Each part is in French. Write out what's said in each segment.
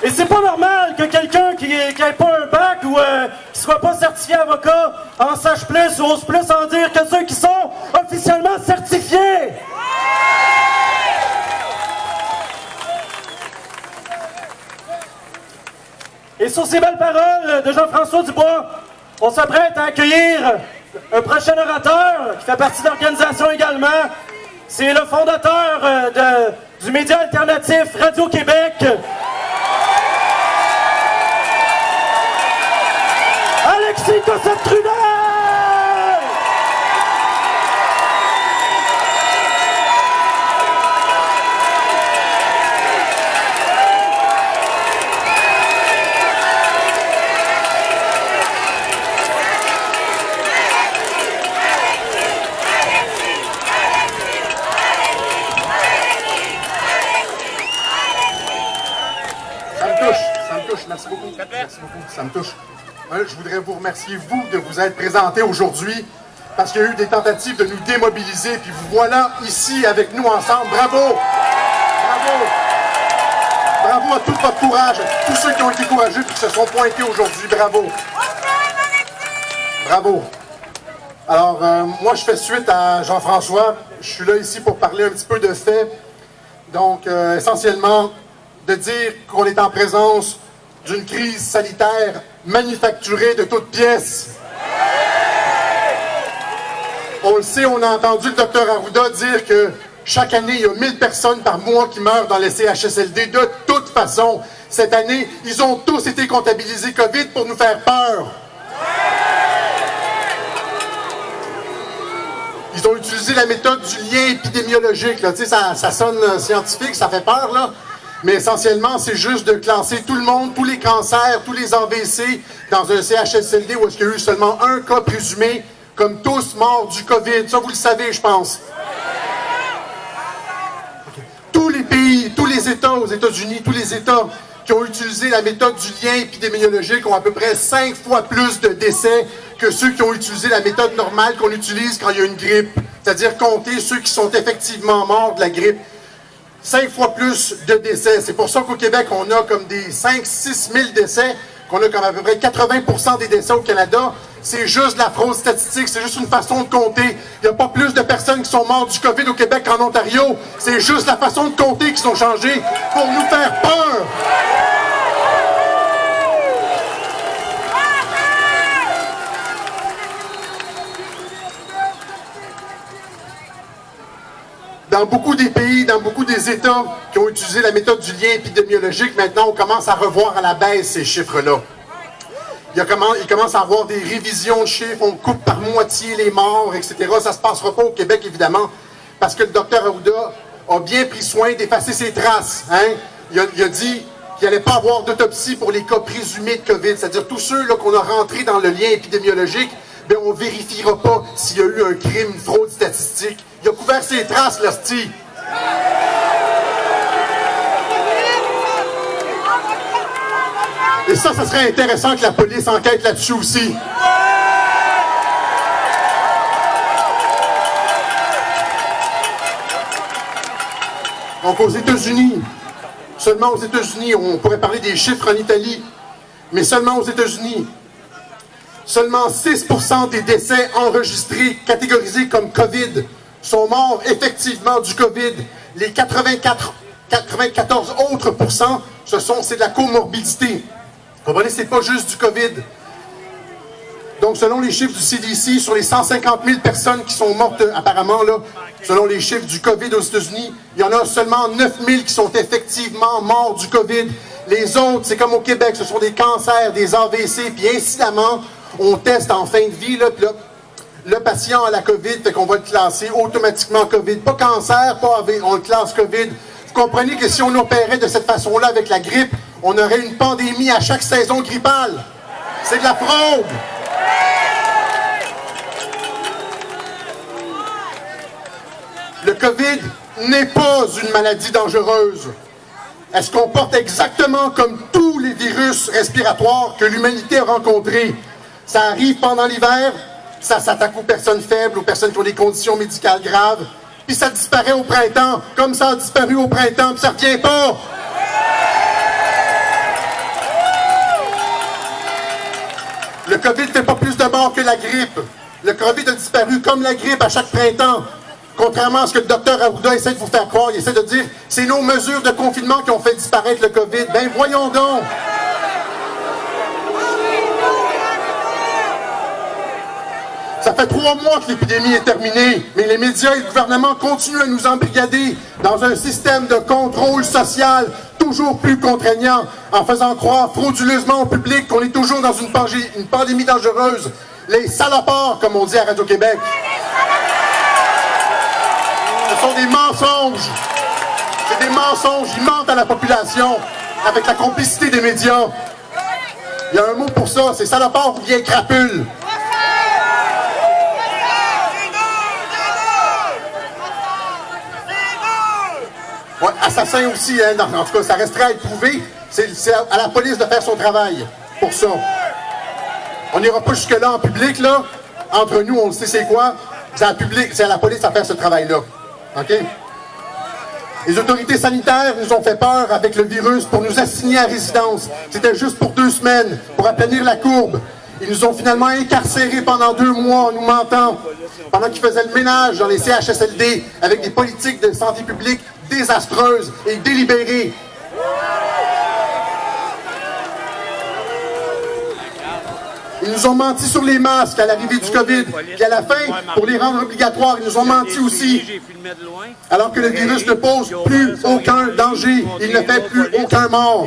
Et c'est pas normal que quelqu'un qui ait pas un bac ou qui soit pas certifié avocat en sache plus ou ose plus en dire que ceux qui sont officiellement certifiés. Et sur ces belles paroles de Jean-François Dubois, on s'apprête à accueillir un prochain orateur qui fait partie de l'organisation également. C'est le fondateur du média alternatif Radio-Québec. Alexis Cossette-Trudel! Merci beaucoup. Merci beaucoup. Ça me touche. Je voudrais vous remercier, vous, de vous être présentés aujourd'hui, parce qu'il y a eu des tentatives de nous démobiliser, puis vous voilà ici avec nous ensemble. Bravo! Bravo! Bravo à tout votre courage, à tous ceux qui ont été courageux et qui se sont pointés aujourd'hui. Bravo! Bravo! Alors, moi, je fais suite à Jean-François. Je suis là ici pour parler un petit peu de faits. Donc, essentiellement, de dire qu'on est en présence d'une crise sanitaire manufacturée de toutes pièces. On le sait, on a entendu le Dr Arruda dire que chaque année, il y a 1000 personnes par mois qui meurent dans les CHSLD. De toute façon, cette année, ils ont tous été comptabilisés COVID pour nous faire peur. Ils ont utilisé la méthode du lien épidémiologique. Là. Tu sais, ça sonne scientifique, ça fait peur, là. Mais essentiellement, c'est juste de classer tout le monde, tous les cancers, tous les AVC dans un CHSLD où est-ce qu'il y a eu seulement un cas présumé, comme tous morts du COVID. Ça, vous le savez, je pense. Okay. Tous les pays, tous les États aux États-Unis, tous les États qui ont utilisé la méthode du lien épidémiologique ont à peu près 5 fois plus de décès que ceux qui ont utilisé la méthode normale qu'on utilise quand il y a une grippe. C'est-à-dire compter ceux qui sont effectivement morts de la grippe. 5 fois plus de décès. C'est pour ça qu'au Québec, on a comme des 5-6 000 décès, qu'on a comme à peu près 80% des décès au Canada. C'est juste de la fraude statistique, c'est juste une façon de compter. Il n'y a pas plus de personnes qui sont mortes du COVID au Québec qu'en Ontario. C'est juste la façon de compter qui sont changées pour nous faire peur. Dans beaucoup des pays, dans beaucoup des États qui ont utilisé la méthode du lien épidémiologique, maintenant, on commence à revoir à la baisse ces chiffres-là. Il commence à avoir des révisions de chiffres, on coupe par moitié les morts, etc. Ça ne se passera pas au Québec, évidemment, parce que le Dr Arruda a bien pris soin d'effacer ses traces. Hein? Il a dit qu'il n'allait pas avoir d'autopsie pour les cas présumés de COVID, c'est-à-dire tous ceux qu'on a rentrés dans le lien épidémiologique, bien, on ne vérifiera pas s'il y a eu un crime, une fraude statistique. Il a couvert ses traces, l'hostie. Et ça serait intéressant que la police enquête là-dessus aussi. Donc aux États-Unis, seulement aux États-Unis, on pourrait parler des chiffres en Italie, mais seulement aux États-Unis, seulement 6% des décès enregistrés, catégorisés comme COVID, sont morts effectivement du COVID. Les 94 autres pourcents, c'est de la comorbidité. Vous comprenez, c'est pas juste du COVID. Donc, selon les chiffres du CDC, sur les 150 000 personnes qui sont mortes, apparemment, là, selon les chiffres du COVID aux États-Unis, il y en a seulement 9 000 qui sont effectivement morts du COVID. Les autres, c'est comme au Québec, ce sont des cancers, des AVC, puis incidemment, on teste en fin de vie, là, puis là, le patient a la COVID, fait qu'on va le classer automatiquement COVID. Pas cancer, pas AV, on le classe COVID. Vous comprenez que si on opérait de cette façon-là avec la grippe, on aurait une pandémie à chaque saison grippale. C'est de la fraude. Le COVID n'est pas une maladie dangereuse. Elle se comporte exactement comme tous les virus respiratoires que l'humanité a rencontrés. Ça arrive pendant l'hiver, ça s'attaque aux personnes faibles, aux personnes qui ont des conditions médicales graves, puis ça disparaît au printemps, comme ça a disparu au printemps, puis ça ne revient pas. Le COVID ne fait pas plus de morts que la grippe. Le COVID a disparu comme la grippe à chaque printemps. Contrairement à ce que le docteur Arruda essaie de vous faire croire, il essaie de dire « c'est nos mesures de confinement qui ont fait disparaître le COVID ». Ben voyons donc! Ça fait 3 mois que l'épidémie est terminée, mais les médias et le gouvernement continuent à nous embrigader dans un système de contrôle social toujours plus contraignant, en faisant croire frauduleusement au public qu'on est toujours dans une pandémie dangereuse. Les salopards, comme on dit à Radio-Québec. Ce sont des mensonges. C'est des mensonges. Ils mentent à la population avec la complicité des médias. Il y a un mot pour ça, c'est salopard ou bien crapule. Ouais, assassin aussi, hein. En tout cas, ça resterait à être prouvé. C'est à la police de faire son travail pour ça. On n'ira pas jusque-là en public, là. Entre nous, on sait c'est quoi. C'est à la police à faire ce travail-là. OK? Les autorités sanitaires nous ont fait peur avec le virus pour nous assigner à résidence. C'était juste pour 2 semaines, pour aplanir la courbe. Ils nous ont finalement incarcérés pendant 2 mois en nous mentant, pendant qu'ils faisaient le ménage dans les CHSLD avec des politiques de santé publique désastreuses et délibérées. Ils nous ont menti sur les masques à l'arrivée du COVID. Puis à la fin, pour les rendre obligatoires, ils nous ont menti aussi. Alors que le virus ne pose plus aucun danger. Il ne fait plus aucun mort.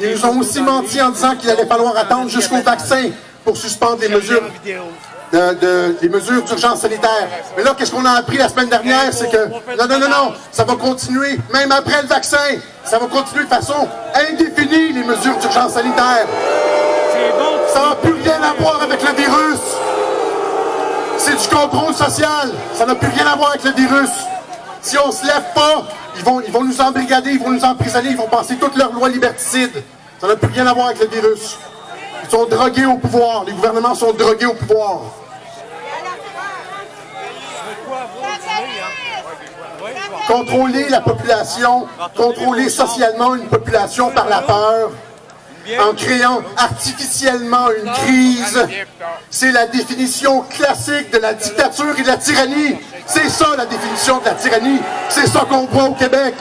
Ils nous ont aussi menti en disant qu'il allait falloir attendre jusqu'au vaccin pour suspendre les mesures d'urgence sanitaire. Mais là, qu'est-ce qu'on a appris la semaine dernière? C'est que, non, ça va continuer, même après le vaccin. Ça va continuer de façon indéfinie, les mesures d'urgence sanitaire. Ça n'a plus rien à voir avec le virus. C'est du contrôle social. Ça n'a plus rien à voir avec le virus. Si on ne se lève pas, ils vont nous embrigader, ils vont nous emprisonner, ils vont passer toutes leurs lois liberticides. Ça n'a plus rien à voir avec le virus. Ils sont drogués au pouvoir. Les gouvernements sont drogués au pouvoir. Contrôler la population, contrôler socialement une population par la peur, en créant artificiellement une crise, c'est la définition classique de la dictature et de la tyrannie. C'est ça la définition de la tyrannie. C'est ça qu'on voit au Québec.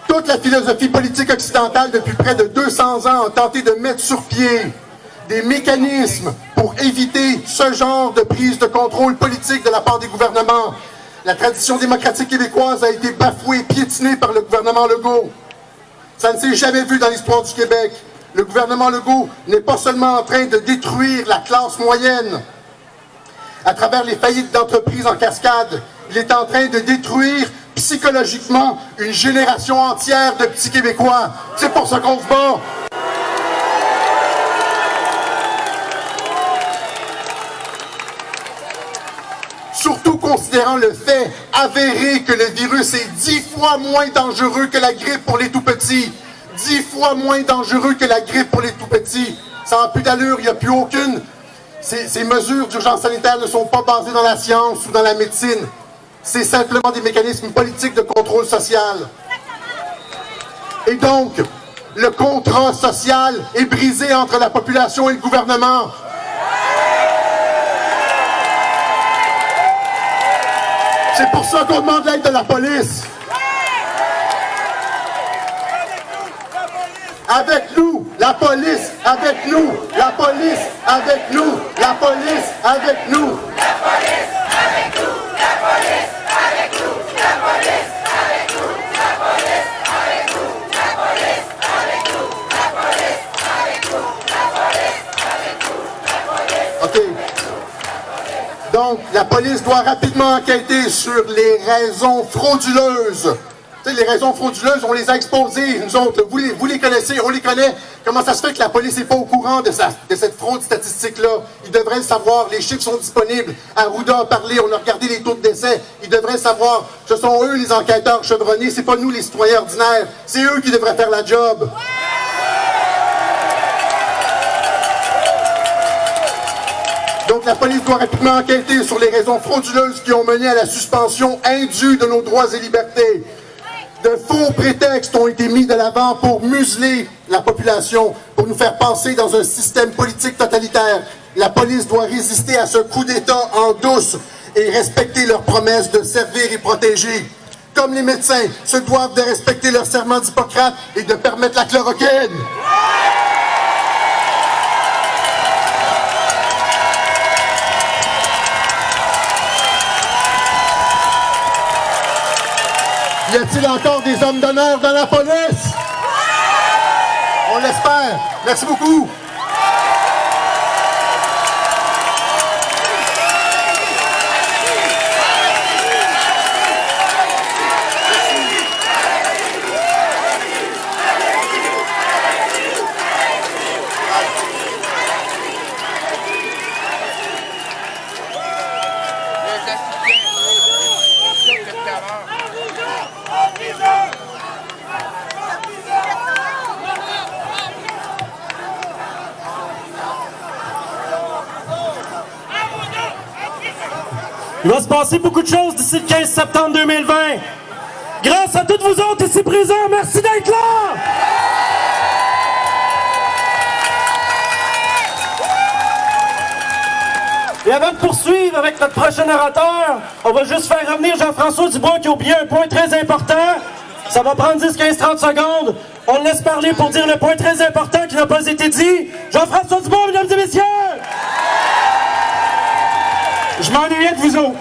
Toute la philosophie politique occidentale depuis près de 200 ans a tenté de mettre sur pied des mécanismes pour éviter ce genre de prise de contrôle politique de la part des gouvernements. La tradition démocratique québécoise a été bafouée, piétinée par le gouvernement Legault. Ça ne s'est jamais vu dans l'histoire du Québec. Le gouvernement Legault n'est pas seulement en train de détruire la classe moyenne à travers les faillites d'entreprises en cascade, il est en train de détruire psychologiquement une génération entière de petits Québécois. C'est pour ça qu'on se bat. Surtout considérant le fait avéré que le virus est 10 fois moins dangereux que la grippe pour les tout-petits. 10 fois moins dangereux que la grippe pour les tout-petits. Ça n'a plus d'allure, il n'y a plus aucune. Ces mesures d'urgence sanitaire ne sont pas basées dans la science ou dans la médecine. C'est simplement des mécanismes politiques de contrôle social. Et donc, le contrat social est brisé entre la population et le gouvernement. C'est pour ça qu'on demande l'aide de la police. Avec nous, la police, avec nous, la police, avec nous, la police, avec nous. La police, avec nous, la police, avec nous, la police, avec nous, la police, avec nous, la police, avec nous, la police, avec nous, la police, avec nous, la police. OK. Donc, la police doit rapidement enquêter sur les raisons frauduleuses. Tu sais, les raisons frauduleuses, on les a exposées, nous autres. Vous les connaissez, on les connaît. Comment ça se fait que la police n'est pas au courant de cette fraude statistique-là? Ils devraient le savoir, les chiffres sont disponibles. Arruda a parlé, on a regardé les taux de décès. Ils devraient le savoir. Ce sont eux les enquêteurs chevronnés, c'est pas nous les citoyens ordinaires. C'est eux qui devraient faire la job. Donc la police doit rapidement enquêter sur les raisons frauduleuses qui ont mené à la suspension indue de nos droits et libertés. De faux prétextes ont été mis de l'avant pour museler la population, pour nous faire passer dans un système politique totalitaire. La police doit résister à ce coup d'État en douce et respecter leurs promesses de servir et protéger. Comme les médecins se doivent de respecter leur serment d'Hippocrate et de permettre la chloroquine. Y a-t-il encore des hommes d'honneur dans la police? On l'espère. Merci beaucoup. Il va se passer beaucoup de choses d'ici le 15 septembre 2020. Grâce à toutes vous autres ici présents, merci d'être là! Et avant de poursuivre avec notre prochain orateur, on va juste faire revenir Jean-François Dubois qui a oublié un point très important. Ça va prendre 10, 15, 30 secondes. On le laisse parler pour dire le point très important qui n'a pas été dit. Jean-François Dubois, mesdames et messieurs! Je m'ennuyais de vous autres.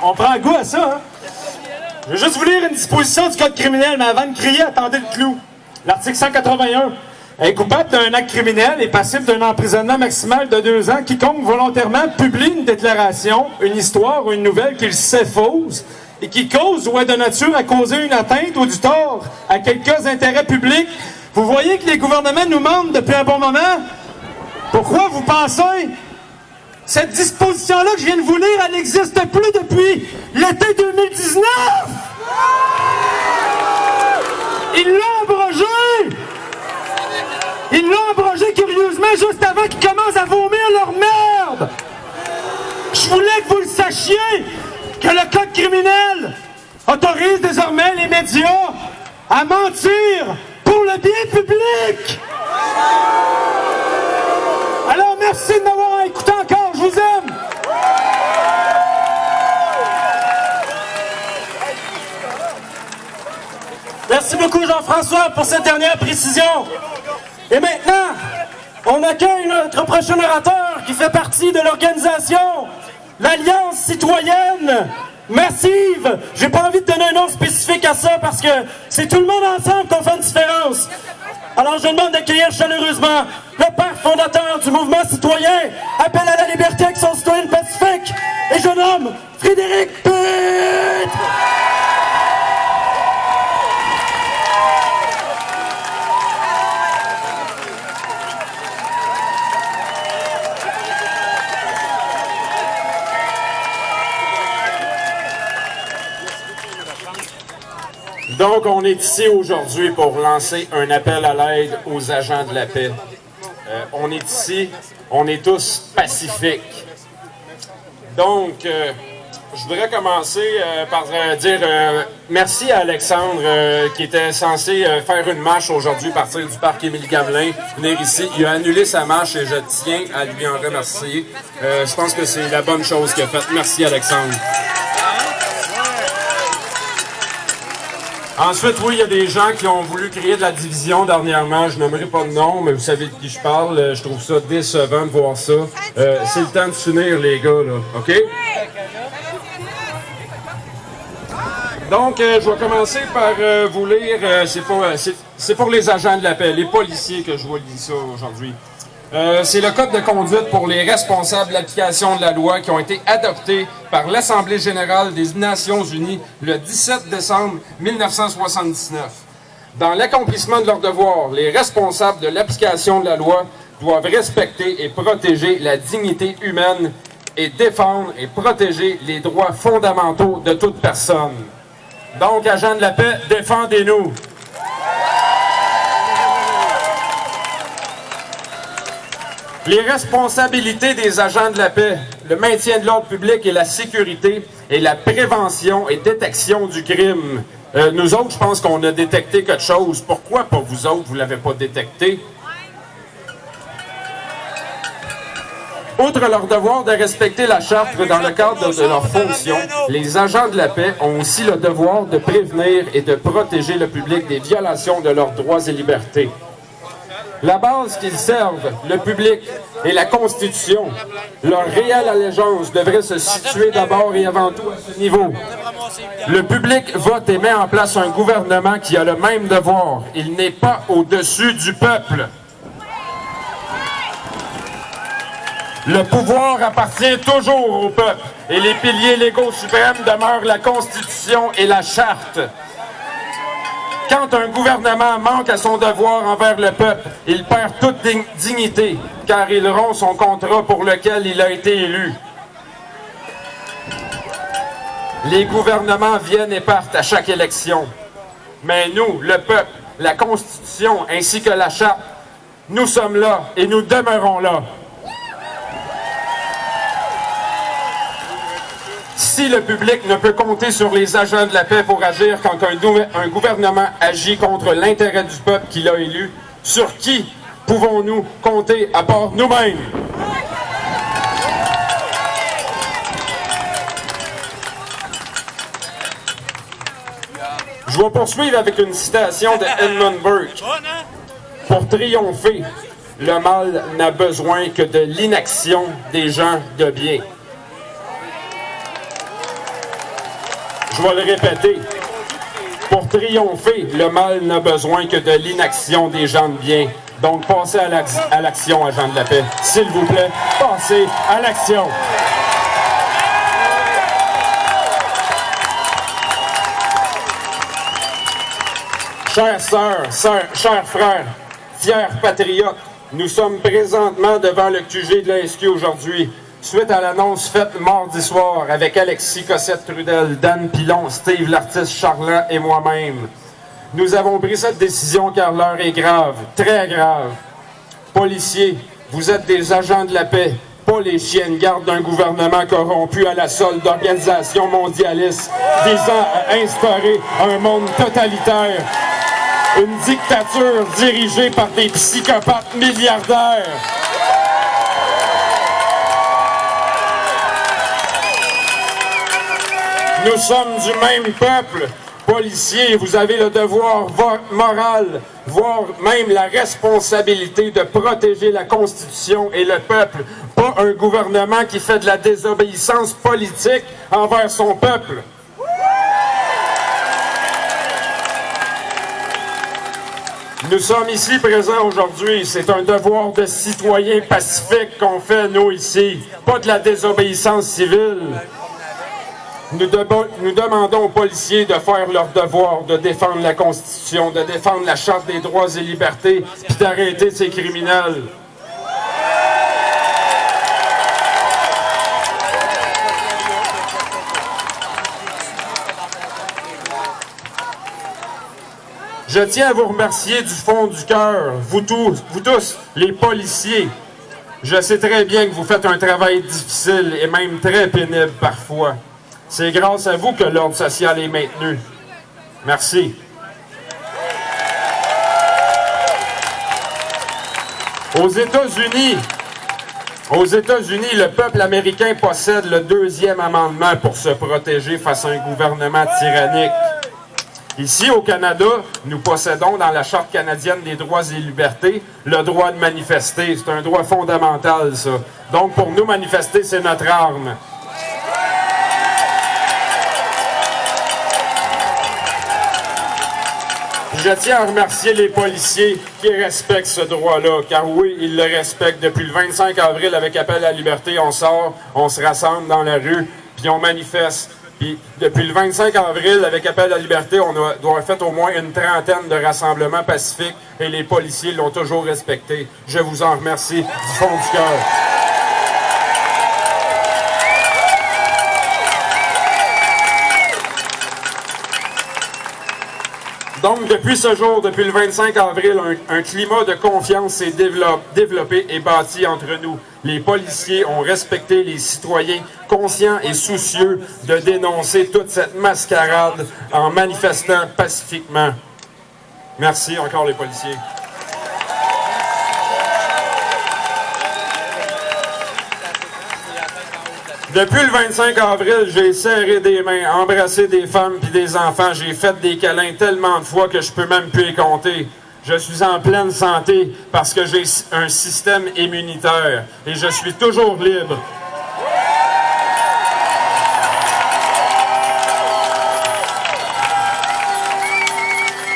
On prend goût à ça, hein? Je vais juste vous lire une disposition du Code criminel, mais avant de crier, attendez le clou. L'article 181. Est coupable d'un acte criminel et passible d'un emprisonnement maximal de 2 ans quiconque volontairement publie une déclaration, une histoire ou une nouvelle qu'il sait fausse et qui cause ou est de nature à causer une atteinte ou du tort à quelques intérêts publics. Vous voyez que les gouvernements nous mentent depuis un bon moment? Pourquoi vous pensez? Cette disposition-là que je viens de vous lire, elle n'existe plus depuis l'été 2019! Ils l'ont abrogée! Ils l'ont abrogée curieusement juste avant qu'ils commencent à vomir leur merde! Je voulais que vous le sachiez, que le Code criminel autorise désormais les médias à mentir pour le bien public! Alors merci de m'avoir écouté encore, je vous aime! Merci beaucoup Jean-François pour cette dernière précision. Et maintenant, on accueille notre prochain orateur qui fait partie de l'organisation l'Alliance citoyenne massive. J'ai pas envie de donner un nom spécifique à ça parce que c'est tout le monde ensemble qu'on fait une différence. Alors je demande d'accueillir chaleureusement le père fondateur du mouvement citoyen, appel à la liberté, action citoyenne pacifique, et je nomme Frédéric Pitre. Donc, on est ici aujourd'hui pour lancer un appel à l'aide aux agents de la paix. On est ici, on est tous pacifiques. Donc, je voudrais commencer par dire merci à Alexandre qui était censé faire une marche aujourd'hui à partir du parc Émilie-Gamelin, venir ici. Il a annulé sa marche et je tiens à lui en remercier. Je pense que c'est la bonne chose qu'il a faite. Merci Alexandre. Ensuite, oui, il y a des gens qui ont voulu créer de la division dernièrement. Je n'aimerais pas de nom, mais vous savez de qui je parle. Je trouve ça décevant de voir ça. C'est le temps de s'unir, les gars, là. OK? Donc, je vais commencer par vous lire. C'est pour les agents de la paix, les policiers que je vous lis ça aujourd'hui. C'est le code de conduite pour les responsables de l'application de la loi qui ont été adoptés par l'Assemblée générale des Nations unies le 17 décembre 1979. Dans l'accomplissement de leur devoir, les responsables de l'application de la loi doivent respecter et protéger la dignité humaine et défendre et protéger les droits fondamentaux de toute personne. Donc, agents de la paix, défendez-nous! Les responsabilités des agents de la paix, le maintien de l'ordre public et la sécurité et la prévention et détection du crime. Nous autres, je pense qu'on a détecté quelque chose. Pourquoi pas vous autres, vous ne l'avez pas détecté? Outre leur devoir de respecter la charte dans le cadre de leurs fonctions, les agents de la paix ont aussi le devoir de prévenir et de protéger le public des violations de leurs droits et libertés. La base qu'ils servent, le public et la Constitution, leur réelle allégeance devrait se situer d'abord et avant tout à ce niveau. Le public vote et met en place un gouvernement qui a le même devoir. Il n'est pas au-dessus du peuple. Le pouvoir appartient toujours au peuple et les piliers légaux suprêmes demeurent la Constitution et la Charte. Quand un gouvernement manque à son devoir envers le peuple, il perd toute dignité, car il rompt son contrat pour lequel il a été élu. Les gouvernements viennent et partent à chaque élection. Mais nous, le peuple, la Constitution ainsi que la Charte, nous sommes là et nous demeurons là. Si le public ne peut compter sur les agents de la paix pour agir quand un gouvernement agit contre l'intérêt du peuple qu'il a élu, sur qui pouvons-nous compter à part nous-mêmes? Je vais poursuivre avec une citation de Edmund Burke. Pour triompher, le mal n'a besoin que de l'inaction des gens de bien. Je vais le répéter. Pour triompher, le mal n'a besoin que de l'inaction des gens de bien. Donc, passez à l'action, agents de la paix. S'il vous plaît, passez à l'action. Chères sœurs, chers frères, fiers patriotes, nous sommes présentement devant le QG de la SQ aujourd'hui. Suite à l'annonce faite mardi soir avec Alexis Cossette-Trudel, Dan Pilon, Steve l'artiste Charland et moi-même. Nous avons pris cette décision car l'heure est grave, très grave. Policiers, vous êtes des agents de la paix, pas les chiens de garde d'un gouvernement corrompu à la solde d'organisations mondialistes visant à instaurer un monde totalitaire. Une dictature dirigée par des psychopathes milliardaires. Nous sommes du même peuple. Policiers, vous avez le devoir moral, voire même la responsabilité de protéger la Constitution et le peuple, pas un gouvernement qui fait de la désobéissance politique envers son peuple. Nous sommes ici présents aujourd'hui. C'est un devoir de citoyen pacifique qu'on fait, nous, ici. Pas de la désobéissance civile. Nous demandons aux policiers de faire leur devoir, de défendre la Constitution, de défendre la Charte des droits et libertés, puis d'arrêter ces criminels. Je tiens à vous remercier du fond du cœur, vous tous, les policiers. Je sais très bien que vous faites un travail difficile et même très pénible parfois. C'est grâce à vous que l'ordre social est maintenu. Merci. Aux États-Unis, le peuple américain possède le 2e amendement pour se protéger face à un gouvernement tyrannique. Ici, au Canada, nous possédons dans la Charte canadienne des droits et libertés le droit de manifester. C'est un droit fondamental, ça. Donc, pour nous, manifester, c'est notre arme. Je tiens à remercier les policiers qui respectent ce droit-là, car oui, ils le respectent. Depuis le 25 avril, avec Appel à la liberté, on sort, on se rassemble dans la rue, puis on manifeste. Puis depuis le 25 avril, avec Appel à la liberté, on doit faire au moins une trentaine de rassemblements pacifiques, et les policiers l'ont toujours respecté. Je vous en remercie du fond du cœur. Donc, depuis ce jour, depuis le 25 avril, un climat de confiance s'est développé et bâti entre nous. Les policiers ont respecté les citoyens conscients et soucieux de dénoncer toute cette mascarade en manifestant pacifiquement. Merci encore les policiers. Depuis le 25 avril, j'ai serré des mains, embrassé des femmes puis des enfants. J'ai fait des câlins tellement de fois que je peux même plus les compter. Je suis en pleine santé parce que j'ai un système immunitaire et je suis toujours libre.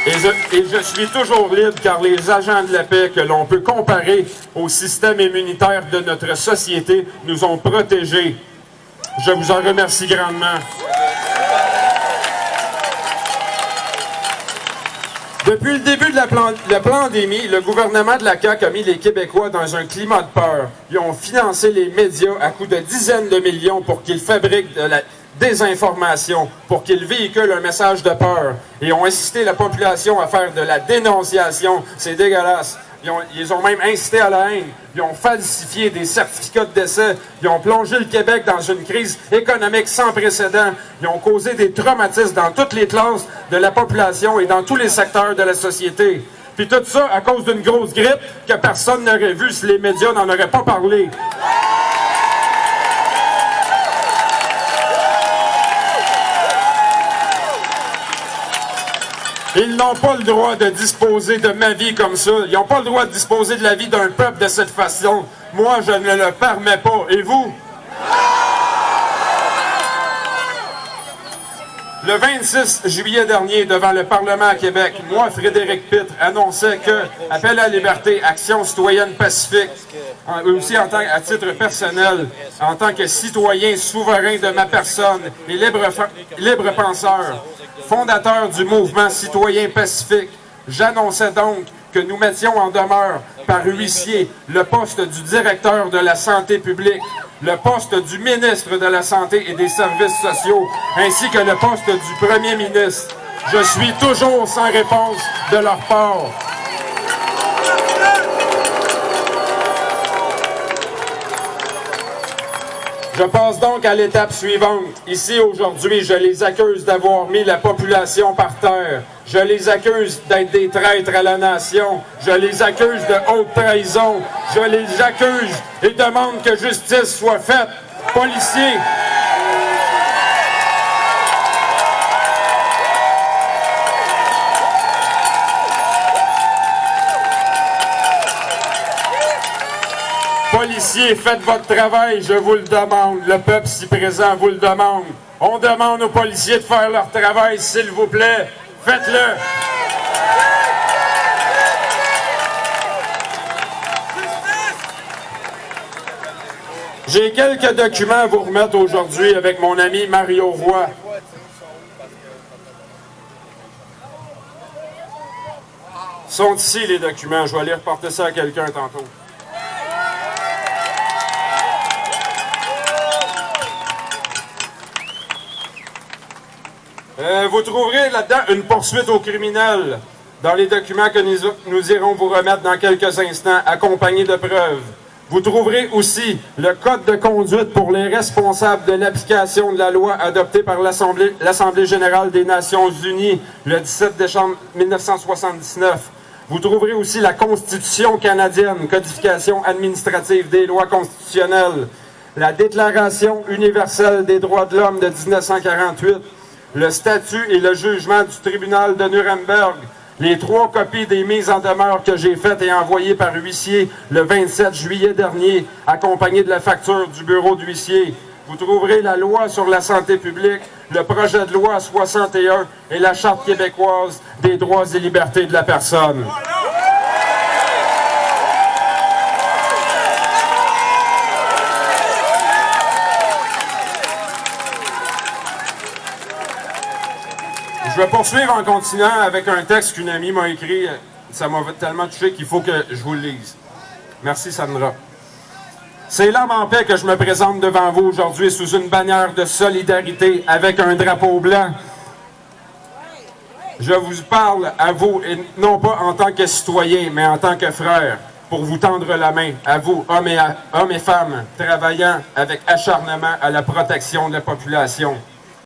Et je suis toujours libre car les agents de la paix que l'on peut comparer au système immunitaire de notre société nous ont protégés. Je vous en remercie grandement. Depuis le début de la pandémie, le gouvernement de la CAQ a mis les Québécois dans un climat de peur. Ils ont financé les médias à coût de dizaines de millions pour qu'ils fabriquent de la désinformation, pour qu'ils véhiculent un message de peur. Et ont incité la population à faire de la dénonciation. C'est dégueulasse. Ils ont même incité à la haine. Ils ont falsifié des certificats de décès. Ils ont plongé le Québec dans une crise économique sans précédent. Ils ont causé des traumatismes dans toutes les classes de la population et dans tous les secteurs de la société. Puis tout ça à cause d'une grosse grippe que personne n'aurait vue si les médias n'en auraient pas parlé. Ils n'ont pas le droit de disposer de ma vie comme ça. Ils n'ont pas le droit de disposer de la vie d'un peuple de cette façon. Moi, je ne le permets pas. Et vous? Le 26 juillet dernier, devant le Parlement à Québec, moi, Frédéric Pitre, annonçais que Appel à la liberté, Action citoyenne pacifique, aussi à titre personnel, en tant que citoyen souverain de ma personne et libre penseur, fondateur du mouvement citoyen pacifique, j'annonçais donc que nous mettions en demeure par huissier le poste du directeur de la santé publique, le poste du ministre de la Santé et des Services sociaux, ainsi que le poste du premier ministre. Je suis toujours sans réponse de leur part. Je passe donc à l'étape suivante. Ici, aujourd'hui, je les accuse d'avoir mis la population par terre. Je les accuse d'être des traîtres à la nation. Je les accuse de haute trahison. Je les accuse et demande que justice soit faite. Policiers, policiers, faites votre travail, je vous le demande. Le peuple si présent vous le demande. On demande aux policiers de faire leur travail, s'il vous plaît. Faites-le. J'ai quelques documents à vous remettre aujourd'hui avec mon ami Mario Roy. Sont ici les documents. Je vais aller reporter ça à quelqu'un tantôt. Vous trouverez là-dedans une poursuite aux criminels dans les documents que nous irons vous remettre dans quelques instants, accompagnés de preuves. Vous trouverez aussi le code de conduite pour les responsables de l'application de la loi adoptée par l'Assemblée générale des Nations unies le 17 décembre 1979. Vous trouverez aussi la Constitution canadienne, codification administrative des lois constitutionnelles, la Déclaration universelle des droits de l'homme de 1948, le statut et le jugement du tribunal de Nuremberg, les 3 copies des mises en demeure que j'ai faites et envoyées par huissier le 27 juillet dernier, accompagnées de la facture du bureau d'huissier. Vous trouverez la loi sur la santé publique, le projet de loi 61 et la Charte québécoise des droits et libertés de la personne. Je vais poursuivre en continuant avec un texte qu'une amie m'a écrit. Ça m'a tellement touché qu'il faut que je vous le lise. Merci, Sandra. C'est l'âme en paix que je me présente devant vous aujourd'hui sous une bannière de solidarité avec un drapeau blanc. Je vous parle à vous, et non pas en tant que citoyen, mais en tant que frère, pour vous tendre la main, à vous, hommes et femmes, travaillant avec acharnement à la protection de la population.